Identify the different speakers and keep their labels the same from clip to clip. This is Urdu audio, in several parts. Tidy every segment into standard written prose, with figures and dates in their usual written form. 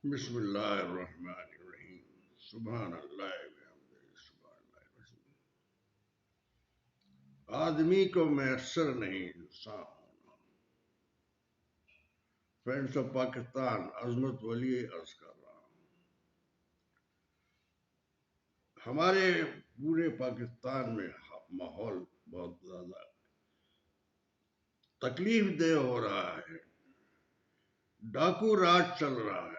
Speaker 1: بسم اللہ الرحمن الرحیم سبحان اللہ وبحمدہ سبحان اللہ العظیم۔ آدمی کو میسر نہیں انسان ہونا۔ فرینڈس آف پاکستان، عظمت ولی عرض کر رہا ہوں۔ ہمارے پورے پاکستان میں ماحول بہت زیادہ تکلیف دہ ہو رہا ہے۔ ڈاکو راج چل رہا ہے،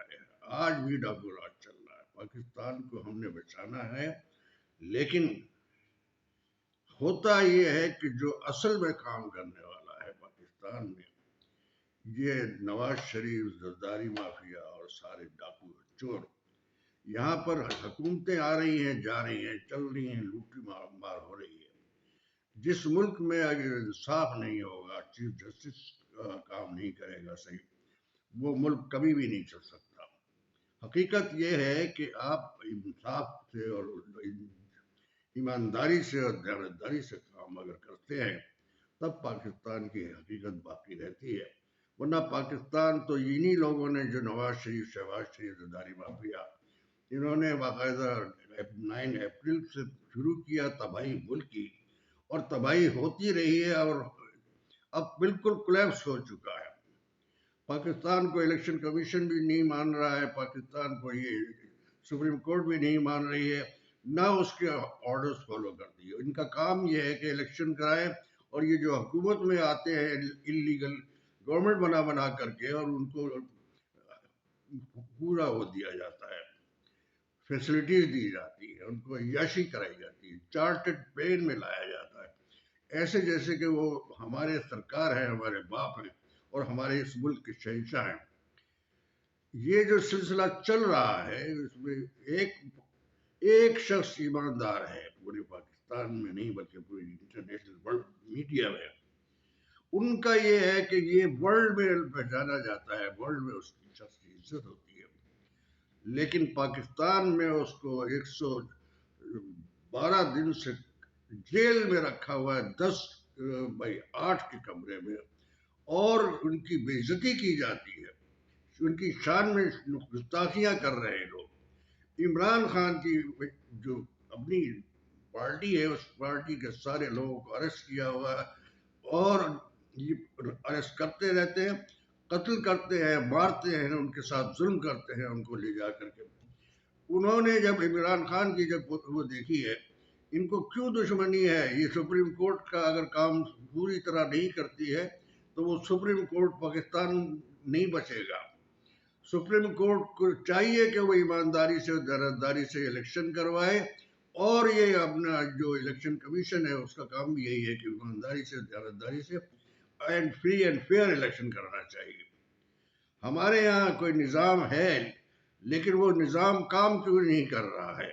Speaker 1: آج بھی ڈاکو راج چل رہا ہے۔ پاکستان کو ہم نے بچانا ہے، لیکن ہوتا یہ ہے کہ جو اصل میں کام کرنے والا ہے پاکستان میں، یہ نواز شریف، زرداری مافیا اور سارے ڈاکو چور۔ یہاں پر حکومتیں آ رہی ہیں، جا رہی ہیں، چل رہی ہیں، لوٹی مار ہو رہی ہے۔ جس ملک میں اگر انصاف نہیں ہوگا، چیف جسٹس کام نہیں کرے گا صحیح، وہ ملک کبھی بھی نہیں چل سکتا۔ حقیقت یہ ہے کہ آپ انصاف سے اور ایمانداری سے اور دیانتداری سے کام اگر کرتے ہیں، تب پاکستان کی حقیقت باقی رہتی ہے۔ ورنہ پاکستان تو انہی لوگوں نے، جو نواز شریف، شہباز شریف، زرداری مافیا، انہوں نے باقاعدہ 9 اپریل سے شروع کیا تباہی ملک کی، اور تباہی ہوتی رہی ہے، اور اب بالکل کولیپس ہو چکا ہے۔ پاکستان کو الیکشن کمیشن بھی نہیں مان رہا ہے، پاکستان کو یہ سپریم کورٹ بھی نہیں مان رہی ہے، نہ اس کے آرڈرز فالو کرتی ہے۔ ان کا کام یہ ہے کہ الیکشن کرائے، اور یہ جو حکومت میں آتے ہیں انلیگل گورنمنٹ بنا کر کے، اور ان کو پورا وہ دیا جاتا ہے، فیسلٹیز دی جاتی ہے، ان کو عیاشی کرائی جاتی ہے، چارٹرڈ پلین میں لایا جاتا ہے، ایسے جیسے کہ وہ ہمارے سرکار ہیں، ہمارے باپ ہیں، اور ہمارے اس ملک کے شہنشاہ ہیں۔ یہ جو سلسلہ چل رہا ہے، اس میں ایک شخص ایماندار ہے پورے پاکستان میں نہیں، بلکہ پورے انٹرنیشنل ورلڈ میڈیا میں۔ ان کا یہ ہے کہ یہ ورلڈ میں پہچانا جاتا ہے، ورلڈ میں اس کی شخص کی عزت ہوتی ہے، لیکن پاکستان میں اس کو 112 دن سے جیل میں رکھا ہوا ہے، 10x8 کے کمرے میں، اور ان کی بے عزتی کی جاتی ہے، ان کی شان میں گستاخیاں کر رہے ہیں لوگ۔ عمران خان کی جو اپنی پارٹی ہے، اس پارٹی کے سارے لوگوں کو اریسٹ کیا ہوا ہے، اور یہ اریسٹ کرتے رہتے ہیں، قتل کرتے ہیں، مارتے ہیں، ان کے ساتھ ظلم کرتے ہیں، ان کو لے جا کر کے۔ انہوں نے جب عمران خان کی جب وہ دیکھی ہے، ان کو کیوں دشمنی ہے، یہ سپریم کورٹ کا اگر کام پوری طرح نہیں کرتی ہے، تو وہ سپریم کورٹ پاکستان نہیں بچے گا۔ سپریم کورٹ کو چاہیے کہ وہ ایمانداری سے اور دیانتداری سے الیکشن کروائے، اور یہ اپنا جو الیکشن کمیشن ہے، اس کا کام بھی یہی ہے کہ ایمانداری سے، دیانتداری سے and free and fair election کرنا چاہیے۔ ہمارے یہاں کوئی نظام ہے، لیکن وہ نظام کام کیوں نہیں کر رہا ہے؟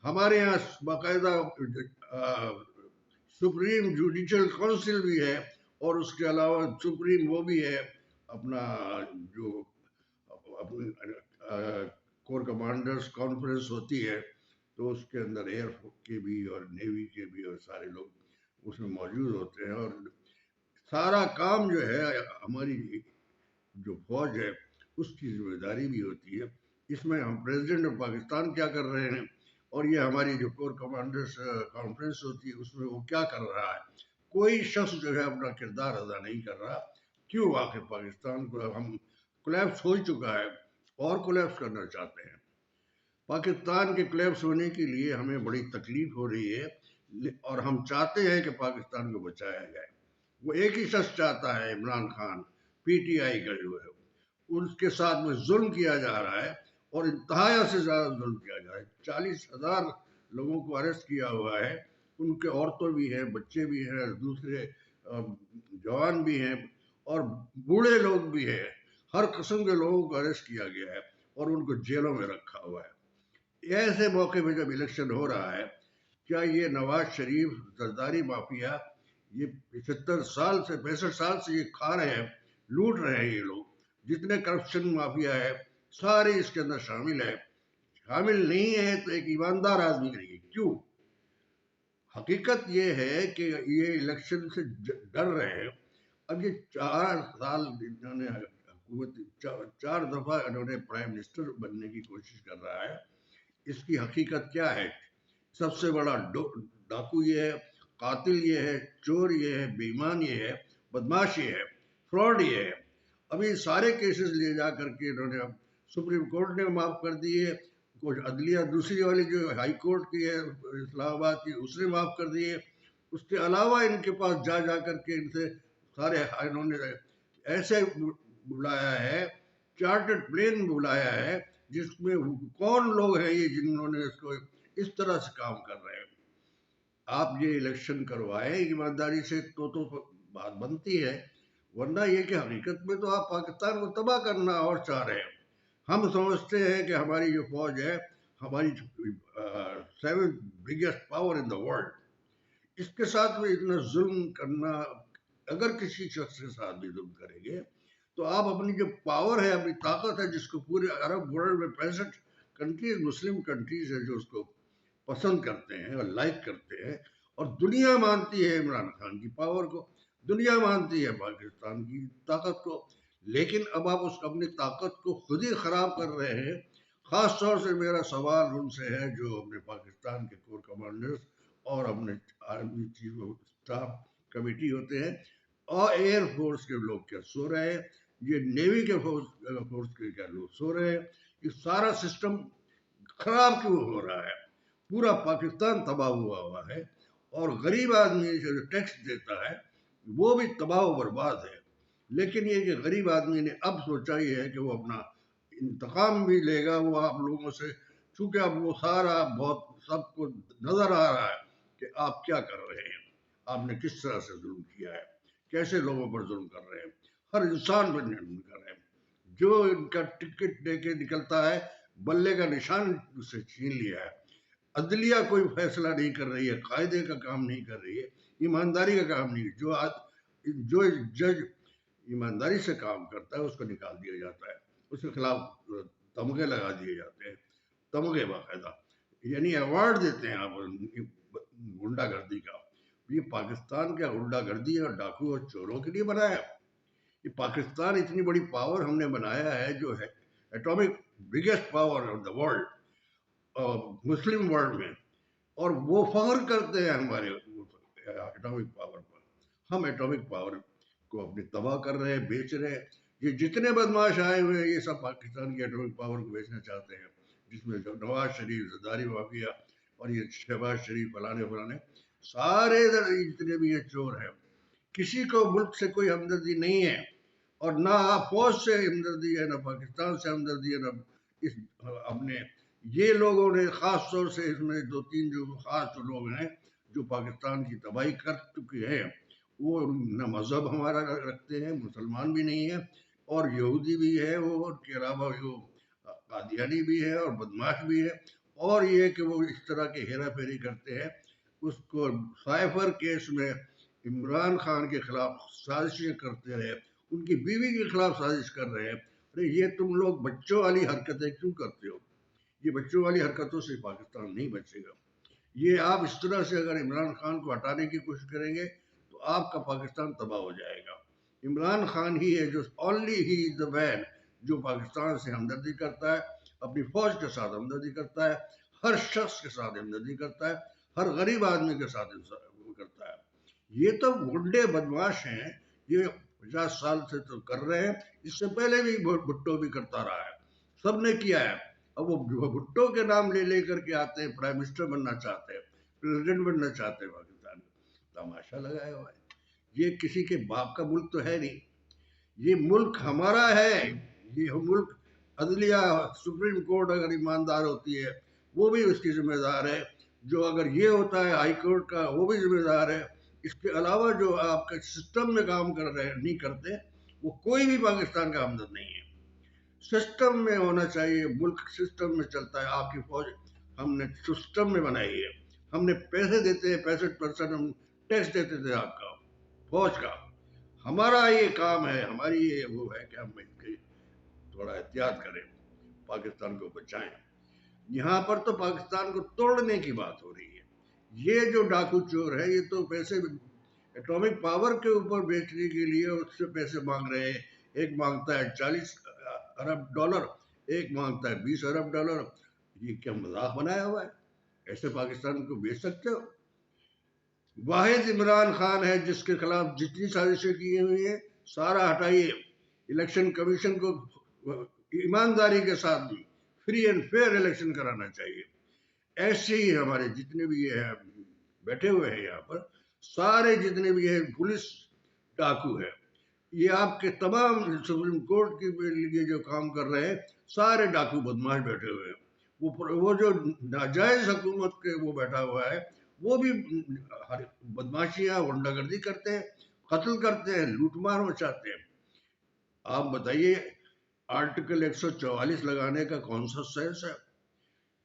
Speaker 1: ہمارے یہاں باقاعدہ سپریم جوڈیشل کونسل بھی ہے، اور اس کے علاوہ سپریم وہ بھی ہے اپنا جو اپنی کور کمانڈرز کانفرنس ہوتی ہے، تو اس کے اندر ایئر کے بھی اور نیوی کے بھی اور سارے لوگ اس میں موجود ہوتے ہیں، اور سارا کام جو ہے ہماری جو فوج ہے اس کی ذمہ داری بھی ہوتی ہے۔ اس میں ہم پریزیڈنٹ آف پاکستان کیا کر رہے ہیں، اور یہ ہماری جو کور کمانڈرز کانفرنس ہوتی ہے، اس میں وہ کیا کر رہا ہے؟ کوئی شخص جو ہے اپنا کردار ادا نہیں کر رہا۔ کیوں؟ آخر پاکستان کو ہم کولیپس ہو چکا ہے، اور کولیپس کرنا چاہتے ہیں۔ پاکستان کے کولیپس ہونے کے لیے ہمیں بڑی تکلیف ہو رہی ہے، اور ہم چاہتے ہیں کہ پاکستان کو بچایا جائے۔ وہ ایک ہی شخص چاہتا ہے، Imran Khan, P T I کا جو ہے، اس کے ساتھ میں ظلم کیا جا رہا ہے، اور انتہا سے زیادہ ظلم کیا جا رہا ہے۔ 40,000 لوگوں کو اریسٹ کیا ہوا ہے، ان کے عورتوں بھی ہیں، بچے بھی ہیں، دوسرے جوان بھی ہیں، اور بوڑھے لوگ بھی ہیں، ہر قسم کے لوگوں کو اریسٹ کیا گیا ہے، اور ان کو جیلوں میں رکھا ہوا ہے۔ ایسے موقع پہ جب الیکشن ہو رہا ہے، کیا یہ نواز شریف، زرداری مافیا، یہ 65 سال سے یہ کھا رہے ہیں، لوٹ رہے ہیں، یہ لوگ جتنے کرپشن مافیا ہے سارے اس کے اندر شامل ہے؟ شامل نہیں ہے تو ایک ایماندار آدمی نہیں ہے۔ کیوں؟ حقیقت یہ ہے کہ یہ الیکشن سے ڈر رہے ہیں۔ اب یہ 4 سال انہوں نے وہ 4 دفعہ انہوں نے پرائم منسٹر بننے کی کوشش کر رہا ہے. اس کی حقیقت کیا ہے؟ سب سے بڑا ڈاکو یہ ہے، قاتل یہ ہے، چور یہ ہے، بے ایمان یہ ہے، بدماش یہ ہے، فراڈ یہ ہے. ابھی سارے کیسز لے جا کر کے انہوں نے سپریم کورٹ نے معاف کر دیے، کچھ عدلیہ دوسری والی جو ہائی کورٹ کی ہے اسلام آباد کی اس نے معاف کر دیے. اس کے علاوہ ان کے پاس جا کر کے ان سے سارے انہوں نے ایسے بلایا ہے، چارٹرڈ پلین بلایا ہے جس میں کون لوگ ہیں یہ جنہوں نے اس کو اس طرح سے کام کر رہے ہیں. آپ یہ الیکشن کروائیں ایمانداری سے تو بات بنتی ہے، ورنہ یہ کہ حقیقت میں تو آپ پاکستان کو تباہ کرنا اور چاہ رہے ہیں. ہم سمجھتے ہیں کہ ہماری جو فوج ہے، ہماری 7th biggest power in the world, اس کے ساتھ میں اتنا ظلم کرنا، اگر کسی شخص کے ساتھ بھی ظلم کریں گے تو آپ اپنی جو پاور ہے، اپنی طاقت ہے، جس کو پورے عرب ورلڈ میں 65 کنٹریز مسلم کنٹریز ہے جو اس کو پسند کرتے ہیں اور لائک کرتے ہیں، اور دنیا مانتی ہے عمران خان کی پاور کو، دنیا مانتی ہے پاکستان کی طاقت کو. لیکن اب آپ اس اپنی طاقت کو خود ہی خراب کر رہے ہیں. خاص طور سے میرا سوال ان سے ہے جو اپنے پاکستان کے کور کمانڈرز اور اپنے army chief of staff committee ہوتے ہیں اور ایئر فورس کے لوگ کیا سو رہے ہیں، یہ نیوی کے فورس کے کیا لوگ سو رہے ہیں. یہ سارا سسٹم خراب کیوں ہو رہا ہے؟ پورا پاکستان تباہ ہوا ہے، اور غریب آدمی جو ٹیکس دیتا ہے وہ بھی تباہ و برباد ہے. لیکن یہ کہ غریب آدمی نے اب سوچا یہ ہے کہ وہ اپنا انتقام بھی لے گا وہ آپ لوگوں سے، چونکہ اب وہ سارا بہت سب کو نظر آ رہا ہے کہ آپ کیا کر رہے ہیں، آپ نے کس طرح سے ظلم کیا ہے، کیسے لوگوں پر ظلم کر رہے ہیں، ہر انسان پر ظلم کر رہے ہیں. جو ان کا ٹکٹ دے کے نکلتا ہے بلے کا نشان سے چھین لیا ہے. عدلیہ کوئی فیصلہ نہیں کر رہی ہے، قاعدے کا کام نہیں کر رہی ہے، ایمانداری کا کام نہیں. جو جج ایمانداری سے کام کرتا ہے اس کو نکال دیا جاتا ہے، اس کے خلاف تمغے لگا دیے جاتے ہیں، تمغے باقاعدہ، یعنی ایوارڈ دیتے ہیں آپ غنڈہ گردی کا. یہ پاکستان کیا غنڈہ گردی اور ڈاکو اور چوروں کے لیے بنایا ہے؟ یہ پاکستان اتنی بڑی پاور ہم نے بنایا ہے جو ہے atomic biggest power of the world, Muslim world میں، اور وہ فخر کرتے ہیں ہمارے ایٹامک پاور پر. ہم ایٹامک پاور کو اپنی تباہ کر رہے ہیں، بیچ رہے ہیں. یہ جتنے بدماش آئے ہوئے ہیں یہ سب پاکستان کی ایٹامک پاور کو بیچنا چاہتے ہیں، جس میں نواز شریف، زرداری مافیا اور یہ شہباز شریف فلانے سارے جتنے بھی یہ چور ہیں. کسی کو ملک سے کوئی ہمدردی نہیں ہے، اور نہ فوج سے ہمدردی ہے، نہ پاکستان سے ہمدردی ہے، نہ اس اپنے. یہ لوگوں نے خاص طور سے اس میں 2-3 جو خاص لوگ ہیں جو پاکستان کی تباہی کر چکے ہیں، وہ نہ مذہب ہمارا رکھتے ہیں، مسلمان بھی نہیں ہے، اور یہودی بھی ہے، وہ ان کے علاوہ وہ قادیانی بھی ہے اور بدماش بھی ہے. اور یہ کہ وہ اس طرح کے ہیرا پھیری کرتے ہیں. اس کو سائفر کیس میں عمران خان کے خلاف سازشیں کرتے رہے، ان کی بیوی کے خلاف سازش کر رہے ہیں. ارے یہ تم لوگ بچوں والی حرکتیں کیوں کرتے ہو؟ یہ بچوں والی حرکتوں سے پاکستان نہیں بچے گا. یہ آپ اس طرح سے اگر عمران خان کو ہٹانے کی کوشش کریں گے تو آپ کا پاکستان تباہ ہو جائے گا. عمران خان ہی ہے جو اونلی ہی از دا مین جو پاکستان سے ہمدردی کرتا ہے، اپنی فوج کے ساتھ ہمدردی کرتا ہے، ہر شخص کے ساتھ ہمدردی کرتا ہے، ہر غریب آدمی کے ساتھ وہ کرتا ہے. یہ تو گنڈے بدماش ہیں، یہ 50 سال سے تو کر رہے ہیں، اس سے پہلے بھی بھٹو بھی کرتا رہا ہے، سب نے کیا ہے. اب وہ بھٹو کے نام لے کر کے آتے ہیں، پرائم منسٹر بننا چاہتے ہیں، پریزیڈنٹ بننا چاہتے ہیں پاکستان میں. تماشا لگایا ہوا ہے. یہ کسی کے باپ کا ملک تو ہے نہیں، یہ ملک ہمارا ہے. یہ ملک عدلیہ سپریم کورٹ اگر ایماندار ہوتی ہے وہ بھی اس کی ذمہ دار ہے، جو اگر یہ ہوتا ہے ہائی کورٹ کا وہ بھی ذمہ دار ہے. اس کے علاوہ جو آپ کے سسٹم میں کام کر رہے نہیں کرتے وہ کوئی بھی پاکستان کا ہمدرد نہیں ہے. سسٹم میں ہونا چاہیے، ملک سسٹم میں چلتا ہے. آپ کی فوج ہم نے سسٹم میں بنائی ہے، ہم نے پیسے دیتے ہیں، 65% ہم ٹیکس دیتے تھے آپ کا فوج کا. ہمارا یہ کام ہے، ہماری یہ وہ ہے کہ ہم تھوڑا احتیاط کریں، پاکستان کو بچائیں. یہاں پر تو پاکستان کو توڑنے کی بات ہو رہی ہے. یہ جو ڈاکو چور ہے یہ تو پیسے ایٹامک پاور کے اوپر بیچنے کے لیے اس سے پیسے مانگ رہے ہیں. ایک مانگتا ہے 40 ارب ڈالر، ایک مانگتا ہے 20 ارب ڈالر. یہ کیا مذاق بنایا ہوا ہے؟ ایسے پاکستان کو بیچ سکتے ہو؟ واحد عمران خان ہے جس کے خلاف جتنی سازشیں کی ہوئی ہیں سارا ہٹائیے. الیکشن کمیشن کو ایمانداری کے ساتھ بھی فری اینڈ فیئر الیکشن کرانا چاہیے. ایسے ہی ہمارے جتنے بھی یہ ہیں بیٹھے ہوئے ہیں یہاں پر، سارے جتنے بھی ہیں پولیس ڈاکو ہے. یہ آپ کے تمام سپریم کورٹ کے لیے جو کام کر رہے ہیں سارے ڈاکو بدماش بیٹھے ہوئے ہیں. وہ جو ناجائز حکومت کے وہ بیٹھا ہوا ہے وہ بھی بدماشیاں غنڈہ گردی کرتے ہیں، قتل کرتے ہیں، لوٹ مار مچاتے ہیں. آپ بتائیے آرٹیکل 144 لگانے کا کون سا سینس ہے؟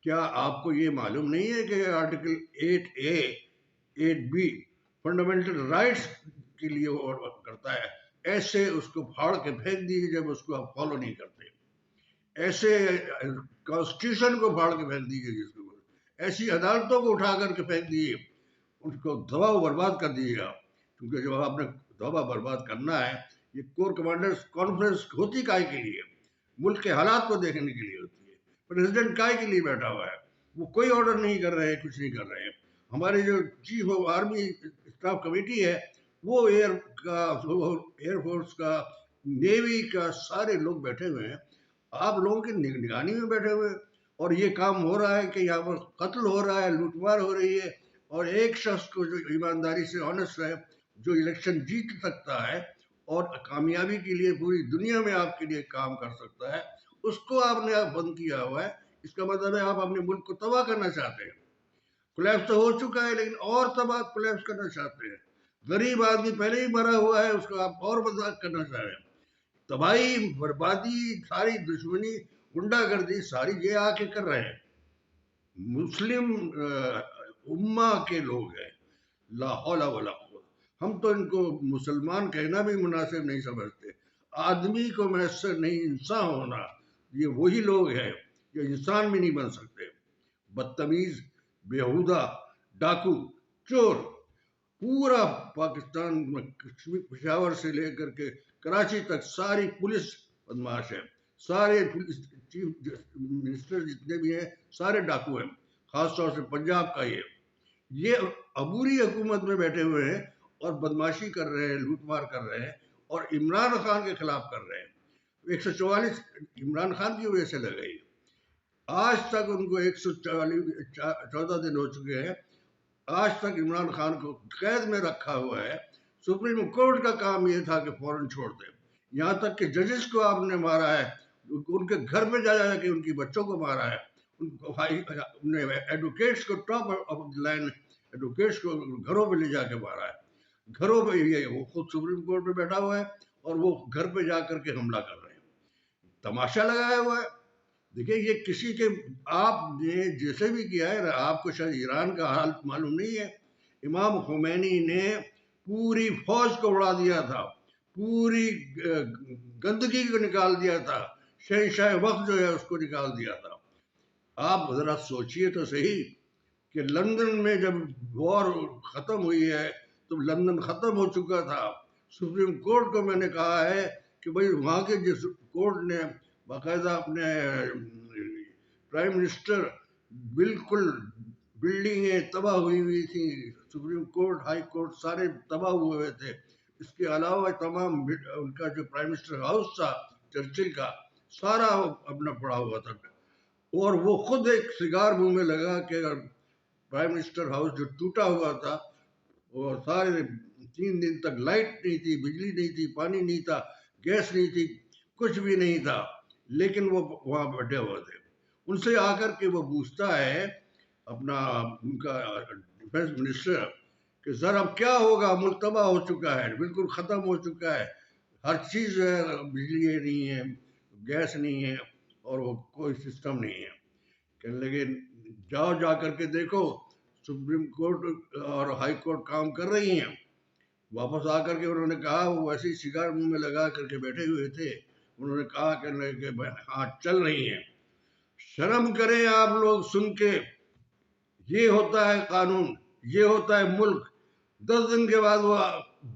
Speaker 1: کیا آپ کو یہ معلوم نہیں ہے کہ article 8A 8B fundamental rights کے لیے کرتا ہے؟ ایسے اس کو پھاڑ کے پھینک دیجیے جب اس کو آپ فالو نہیں کرتے. ایسے کانسٹیٹیوشن کو پھاڑ کے پھینک دیجیے، جس کو ایسی عدالتوں کو اٹھا کر کے پھینک دیجیے، ان کو دبا و برباد کر دیجیے گا. کیونکہ جب آپ نے دبا برباد کرنا ہے، یہ کور کمانڈرز کانفرنس ہوتی کائے کے لیے؟ ملک کے حالات کو دیکھنے کے لیے ہوتی ہے. پریزیڈنٹ کائے کے لیے بیٹھا ہوا ہے؟ وہ کوئی آرڈر نہیں کر رہے ہیں، کچھ نہیں کر رہے ہیں. ہمارے جو chief of army staff committee ہے وہ ایئر فورس کا، نیوی کا سارے لوگ بیٹھے ہوئے ہیں. آپ لوگوں کی نگرانی میں بیٹھے ہوئے ہیں اور یہ کام ہو رہا ہے کہ یہاں پر قتل ہو رہا ہے، لوٹ مار ہو رہی ہے. اور ایک شخص کو جو ایمانداری سے آنےسٹ ہے، جو الیکشن جیت سکتا ہے اور کامیابی کے لیے پوری دنیا میں آپ کے لیے کام کر سکتا ہے، اس کو آپ نے بند کیا ہوا ہے. اس کا مطلب ہے آپ اپنے ملک کو تباہ کرنا چاہتے ہیں. کولیپس تو ہو چکا ہے لیکن اور تباہ کولیپس کرنا چاہتے ہیں. غریب آدمی پہلے ہی مرا ہوا ہے، اس کو آپ اور برباد کرنا چاہ رہے ہیں. تباہی، بربادی، ساری دشمنی، غنڈہ گردی ساری یہ آ کے کر رہے ہیں. مسلم امہ کے لوگ ہیں، لا حول ولا قوت. ہم تو ان کو مسلمان کہنا بھی مناسب نہیں سمجھتے. آدمی کو میسر نہیں انسان ہونا، یہ وہی لوگ ہیں جو انسان بھی نہیں بن سکتے. بدتمیز، بیہودہ، ڈاکو، چور. پورا پاکستان میں پشاور سے لے کر کے کراچی تک ساری پولیس بدماش ہے. سارے پولیس چیف منسٹر جتنے بھی ہیں سارے ڈاکو ہیں. خاص طور سے پنجاب کا یہ عبوری حکومت میں بیٹھے ہوئے ہیں اور بدماشی کر رہے ہیں، لوٹ مار کر رہے ہیں اور عمران خان کے خلاف کر رہے ہیں. 144 عمران خان کی وجہ سے لگائی. آج تک ان کو 114 دن ہو چکے ہیں، آج تک عمران خان کو قید میں رکھا ہوا ہے. سپریم کورٹ کا کام یہ تھا کہ فوراً چھوڑ دیں. یہاں تک کہ ججز کو آپ نے مارا ہے، ان کے گھر پہ جا جا کے ان کی بچوں کو مارا ہے. ان کو ایڈوکیٹس کو، ٹاپ آف لائن ایڈوکیٹس کو گھروں پہ لے جا کے مارا ہے. گھروں پہ وہ خود سپریم کورٹ پہ بیٹھا ہوا ہے اور وہ گھر پہ جا کر کے حملہ کر رہے ہیں. تماشا لگایا ہوا ہے. دیکھیں یہ کسی کے، آپ نے جیسے بھی کیا ہے، آپ کو شاید ایران کا حال معلوم نہیں ہے. امام خمینی نے پوری فوج کو اڑا دیا تھا، پوری گندگی کو نکال دیا تھا، شہنشاہ وقت جو ہے اس کو نکال دیا تھا. آپ ذرا سوچئے تو صحیح کہ لندن میں جب وار ختم ہوئی ہے تو لندن ختم ہو چکا تھا. سپریم کورٹ کو میں نے کہا ہے کہ بھئی وہاں کے جس کورٹ نے باقاعدہ اپنے پرائم منسٹر، بالکل بلڈنگیں تباہ ہوئی تھیں، سپریم کورٹ، ہائی کورٹ سارے تباہ ہوئے تھے. اس کے علاوہ تمام ان کا جو پرائم منسٹر ہاؤس تھا چرچل کا، سارا اپنا پڑا ہوا تھا. اور وہ خود ایک سگار منہ میں لگا کہ پرائم منسٹر ہاؤس جو ٹوٹا ہوا تھا، اور سارے 3 دن تک لائٹ نہیں تھی، بجلی نہیں تھی، پانی نہیں تھا، گیس نہیں تھی، کچھ بھی نہیں تھا، لیکن وہ وہاں بیٹھے ہوئے تھے. ان سے آ کر کے وہ پوچھتا ہے اپنا ان کا ڈیفینس منسٹر کہ سر اب کیا ہوگا، ملک تباہ ہو چکا ہے، بالکل ختم ہو چکا ہے، ہر چیز ہے، بجلی نہیں ہے، گیس نہیں ہے اور وہ کوئی سسٹم نہیں ہے. کہنے لگے جاؤ جا کر کے دیکھو سپریم کورٹ اور ہائی کورٹ کام کر رہی ہیں. واپس آ کر کے انہوں نے کہا، وہ ویسے ہی سگار منہ میں لگا کر کے بیٹھے ہوئے تھے، انہوں نے کہا کہ ہاں چل رہی ہیں. شرم کریں آپ لوگ سن کے. یہ ہوتا ہے قانون، یہ ہوتا ہے ملک. 10 دن کے بعد وہ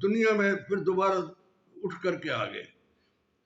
Speaker 1: دنیا میں پھر دوبارہ اٹھ کر کے آ گئے.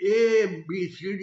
Speaker 1: ABCD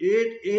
Speaker 1: 8A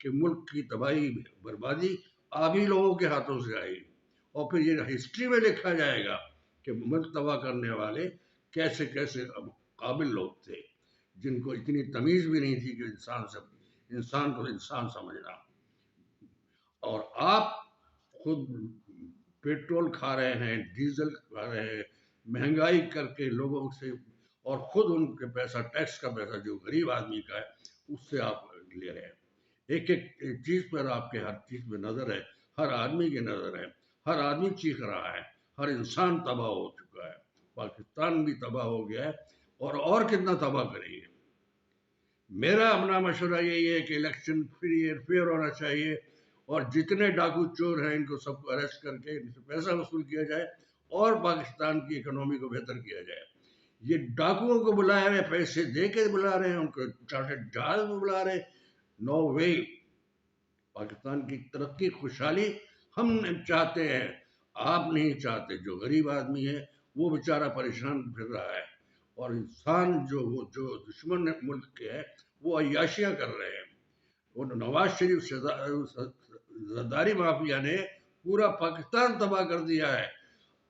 Speaker 1: کہ ملک کی تباہی بربادی آپ ہی لوگوں کے ہاتھوں سے آئی، اور پھر یہ ہسٹری میں لکھا جائے گا کہ ملک تباہ کرنے والے کیسے کیسے قابل لوگ تھے، جن کو اتنی تمیز بھی نہیں تھی کہ انسان کو انسان سمجھنا۔ اور آپ خود پیٹرول کھا رہے ہیں، ڈیزل کھا رہے ہیں، مہنگائی کر کے لوگوں سے، اور خود ان کے پیسہ، ٹیکس کا پیسہ جو غریب آدمی کا ہے اس سے آپ لے رہے ہیں۔ ایک ایک چیز پر آپ کے ہر چیز پہ نظر ہے، ہر آدمی کی نظر ہے، ہر آدمی چیخ رہا ہے، ہر انسان تباہ ہو چکا ہے، پاکستان بھی تباہ ہو گیا ہے، اور کتنا تباہ کریں گے۔ میرا اپنا مشورہ یہی ہے کہ الیکشن فری اینڈ فیئر ہونا چاہیے، اور جتنے ڈاکو چور ہیں ان کو سب کو اریسٹ کر کے ان سے پیسہ وصول کیا جائے، اور پاکستان کی اکنامی کو بہتر کیا جائے۔ یہ ڈاکوؤں کو بلا رہے ہیں، پیسے دے کے بلا رہے ہیں، ان کو چارٹرڈ جہاز میں بلا رہے ہیں، نو وے۔ پاکستان کی ترقی خوشحالی ہم چاہتے ہیں، آپ نہیں چاہتے۔ جو غریب آدمی ہے وہ بیچارہ پریشان پھر رہا ہے، اور انسان جو دشمن ملک کے ہے وہ عیاشیاں کر رہے ہیں۔ وہ نواز شریف زرداری مافیا نے پورا پاکستان تباہ کر دیا ہے،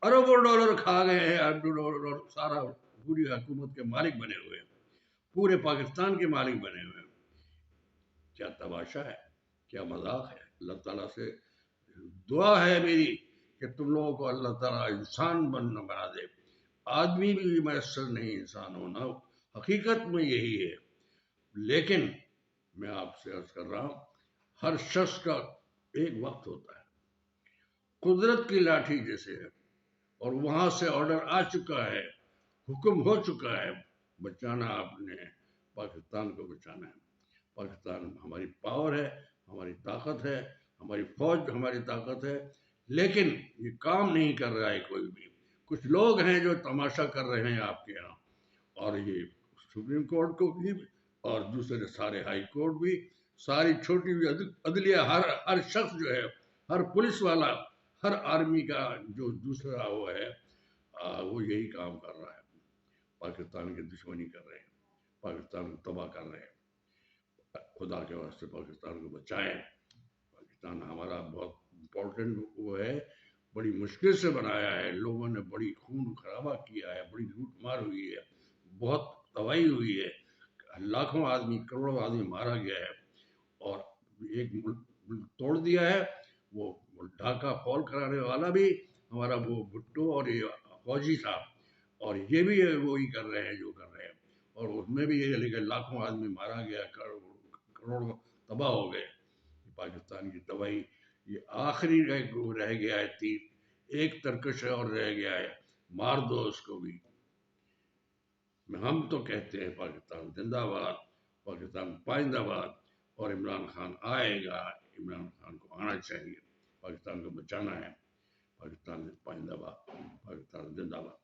Speaker 1: اربوں ڈالر کھا گئے ہیں، اربوں ڈالر، سارا پوری حکومت کے مالک بنے ہوئے ہیں، پورے پاکستان کے مالک بنے ہوئے ہیں۔ کیا تماشا ہے، کیا مذاق ہے۔ اللہ تعالیٰ سے دعا ہے میری کہ تم لوگوں کو اللہ تعالیٰ انسان بنا دے۔ آدمی بھی میسر نہیں انسان ہونا، حقیقت میں یہی ہے۔ لیکن میں آپ سے عرض کر رہا ہوں، ہر شخص کا ایک وقت ہوتا ہے، قدرت کی لاٹھی جیسے ہے، اور وہاں سے آرڈر آ چکا ہے، حکم ہو چکا ہے، بچانا آپ نے، پاکستان کو بچانا ہے۔ پاکستان ہماری پاور ہے، ہماری طاقت ہے، ہماری فوج ہماری طاقت ہے، لیکن یہ کام نہیں کر رہا ہے کوئی بھی۔ کچھ لوگ ہیں جو تماشا کر رہے ہیں آپ کے یہاں، اور یہ سپریم کورٹ کو بھی، اور دوسرے سارے ہائی کورٹ بھی، ساری چھوٹی ہوئی عدلیہ، ہر شخص جو ہے، ہر پولیس والا، ہر آرمی کا جو دوسرا وہ ہے، وہ یہی کام کر رہا ہے، پاکستان کی دشمنی کر رہے ہیں، پاکستان کو تباہ کر رہے ہیں۔ خدا کے واسطے پاکستان کو بچائیں۔ پاکستان ہمارا بہت امپورٹنٹ وہ ہے، بڑی مشکل سے بنایا ہے، لوگوں نے بڑی خون خرابہ کیا ہے، بڑی لوٹ مار ہوئی ہے، بہت تباہی ہوئی ہے، لاکھوں آدمی، کروڑوں آدمی مارا گیا ہے، اور ایک ملک توڑ دیا ہے۔ وہ ڈھاکہ فال کرانے والا بھی ہمارا وہ بھٹو اور یہ فوجی تھا، اور یہ بھی وہی کر رہے ہیں جو کر رہے ہیں، اور اس میں بھی یہ لکھا لاکھوں آدمی مارا گیا، کروڑوں تباہ ہو گئے۔ پاکستان کی تباہی یہ آخری رہ گیا ہے، ایک ترکش اور رہ گیا ہے، مار دو اس کو بھی۔ ہم تو کہتے ہیں پاکستان زندہ باد، پاکستان پائندہ باد، اور عمران خان آئے گا، عمران خان کو آنا چاہیے، پاکستان کو بچانا ہے، پاکستان پائندہ باد، پاکستان زندہ باد۔